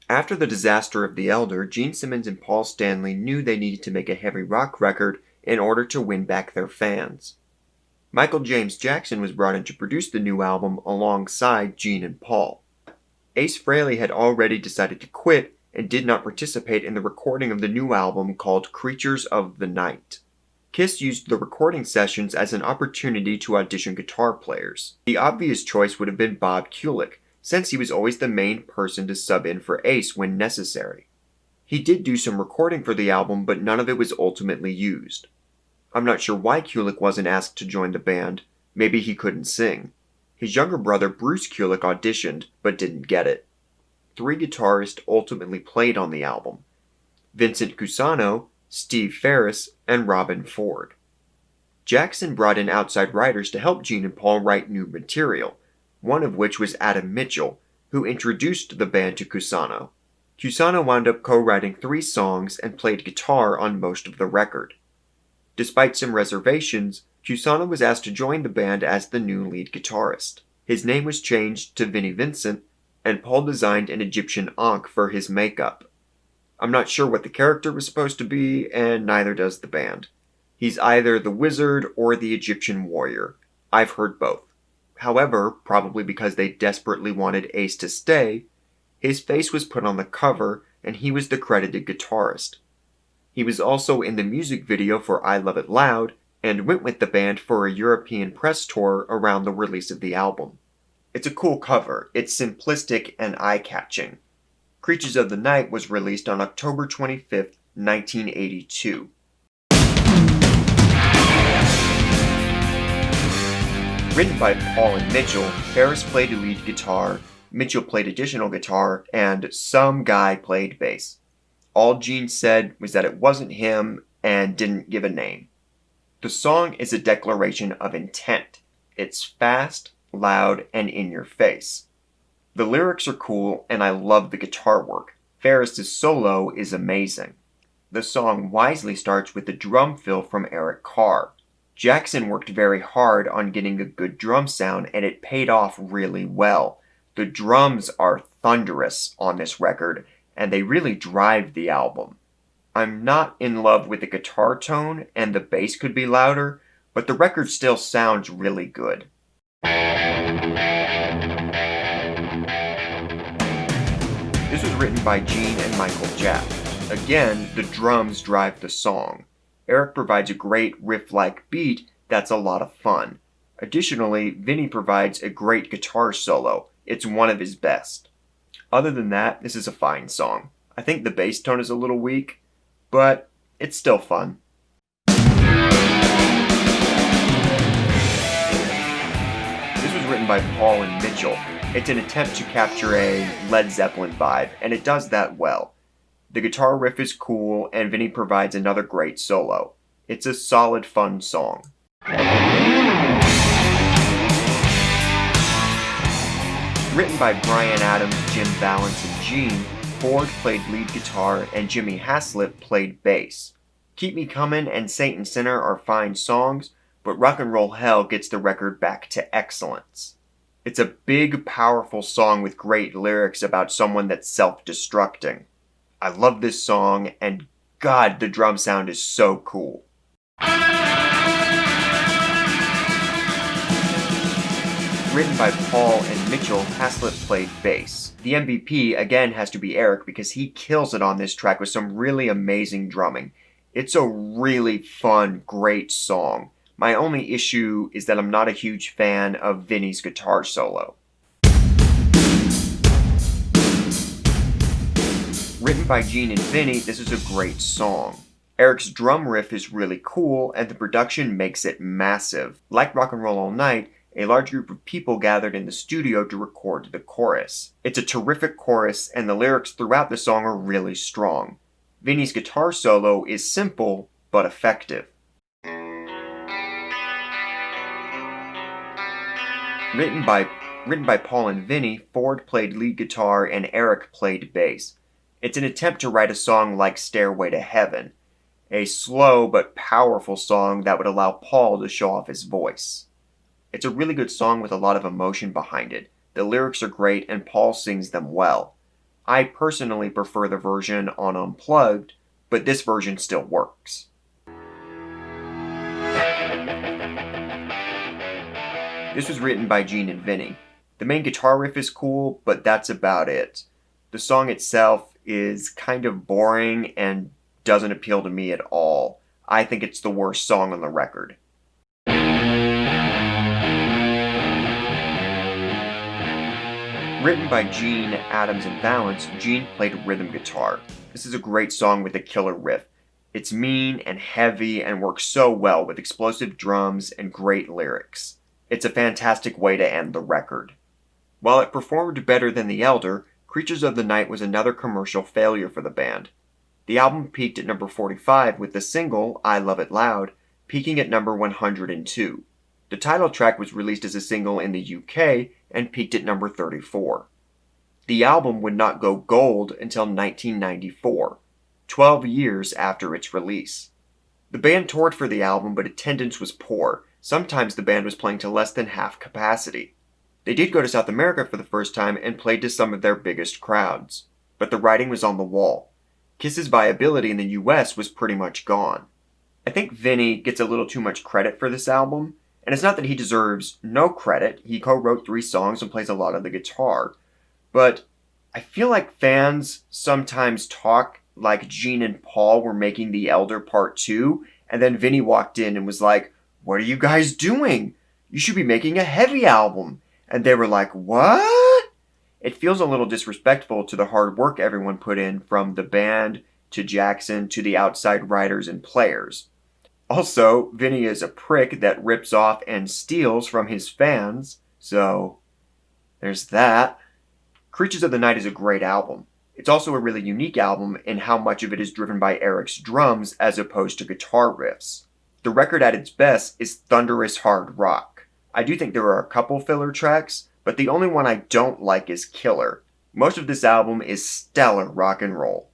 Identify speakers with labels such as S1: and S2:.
S1: After the disaster of The Elder, Gene Simmons and Paul Stanley knew they needed to make a heavy rock record in order to win back their fans. Michael James Jackson was brought in to produce the new album alongside Gene and Paul. Ace Frehley had already decided to quit and did not participate in the recording of the new album called Creatures of the Night. Kiss used the recording sessions as an opportunity to audition guitar players. The obvious choice would have been Bob Kulick, since he was always the main person to sub in for Ace when necessary. He did do some recording for the album, but none of it was ultimately used. I'm not sure why Kulick wasn't asked to join the band. Maybe he couldn't sing. His younger brother Bruce Kulick auditioned, but didn't get it. 3 guitarists ultimately played on the album: Vincent Cusano, Steve Ferris, and Robben Ford. Jackson brought in outside writers to help Gene and Paul write new material, one of which was Adam Mitchell, who introduced the band to Cusano. Cusano wound up co-writing 3 songs and played guitar on most of the record. Despite some reservations, Cusano was asked to join the band as the new lead guitarist. His name was changed to Vinnie Vincent, and Paul designed an Egyptian ankh for his makeup. I'm not sure what the character was supposed to be, and neither does the band. He's either the wizard or the Egyptian warrior. I've heard both. However, probably because they desperately wanted Ace to stay, his face was put on the cover and he was the credited guitarist. He was also in the music video for I Love It Loud and went with the band for a European press tour around the release of the album. It's a cool cover. It's simplistic and eye-catching. Creatures of the Night was released on October 25th, 1982. Written by Paul and Mitchell, Ferris played lead guitar, Mitchell played additional guitar, and some guy played bass. All Gene said was that it wasn't him and didn't give a name. The song is a declaration of intent. It's fast, loud, and in your face. The lyrics are cool, and I love the guitar work. Ferris's solo is amazing. The song wisely starts with the drum fill from Eric Carr. Jackson worked very hard on getting a good drum sound, and it paid off really well. The drums are thunderous on this record, and they really drive the album. I'm not in love with the guitar tone, and the bass could be louder, but the record still sounds really good. This was written by Gene and Michael Japp. Again, the drums drive the song. Eric provides a great riff-like beat that's a lot of fun. Additionally, Vinnie provides a great guitar solo. It's one of his best. Other than that, this is a fine song. I think the bass tone is a little weak, but it's still fun. This was written by Paul and Mitchell. It's an attempt to capture a Led Zeppelin vibe, and it does that well. The guitar riff is cool, and Vinnie provides another great solo. It's a solid, fun song. Written by Bryan Adams, Jim Vallance, and Gene, Ford played lead guitar and Jimmy Haslip played bass. Keep Me Comin' and Saint and Sinner are fine songs, but Rock and Roll Hell gets the record back to excellence. It's a big, powerful song with great lyrics about someone that's self-destructing. I love this song, and God, the drum sound is so cool. Written by Paul and Mitchell, Haslip played bass. The MVP, again, has to be Eric because he kills it on this track with some really amazing drumming. It's a really fun, great song. My only issue is that I'm not a huge fan of Vinnie's guitar solo. Written by Gene and Vinnie, this is a great song. Eric's drum riff is really cool, and the production makes it massive. Like Rock and Roll All Night, a large group of people gathered in the studio to record the chorus. It's a terrific chorus, and the lyrics throughout the song are really strong. Vinnie's guitar solo is simple, but effective. Written by Paul and Vinnie, Ford played lead guitar and Eric played bass. It's an attempt to write a song like Stairway to Heaven, a slow but powerful song that would allow Paul to show off his voice. It's a really good song with a lot of emotion behind it. The lyrics are great and Paul sings them well. I personally prefer the version on Unplugged, but this version still works. This was written by Gene and Vinnie. The main guitar riff is cool, but that's about it. The song itself is kind of boring and doesn't appeal to me at all. I think it's the worst song on the record. Written by Gene, Adams, and Valance, Gene played rhythm guitar. This is a great song with a killer riff. It's mean and heavy and works so well with explosive drums and great lyrics. It's a fantastic way to end the record. While it performed better than The Elder, Creatures of the Night was another commercial failure for the band. The album peaked at number 45 with the single, I Love It Loud, peaking at number 102. The title track was released as a single in the UK and peaked at number 34. The album would not go gold until 1994, 12 years after its release. The band toured for the album, but attendance was poor. Sometimes the band was playing to less than half capacity. They did go to South America for the first time and played to some of their biggest crowds. But the writing was on the wall. Kiss's viability in the US was pretty much gone. I think Vinnie gets a little too much credit for this album, and it's not that he deserves no credit. He co-wrote 3 songs and plays a lot of the guitar. But I feel like fans sometimes talk like Gene and Paul were making The Elder Part 2, and then Vinnie walked in and was like, "What are you guys doing? You should be making a heavy album." And they were like, "What?" It feels a little disrespectful to the hard work everyone put in, from the band to Jackson to the outside writers and players. Also, Vinnie is a prick that rips off and steals from his fans, so there's that. Creatures of the Night is a great album. It's also a really unique album in how much of it is driven by Eric's drums as opposed to guitar riffs. The record at its best is thunderous hard rock. I do think there are a couple filler tracks, but the only one I don't like is Killer. Most of this album is stellar rock and roll.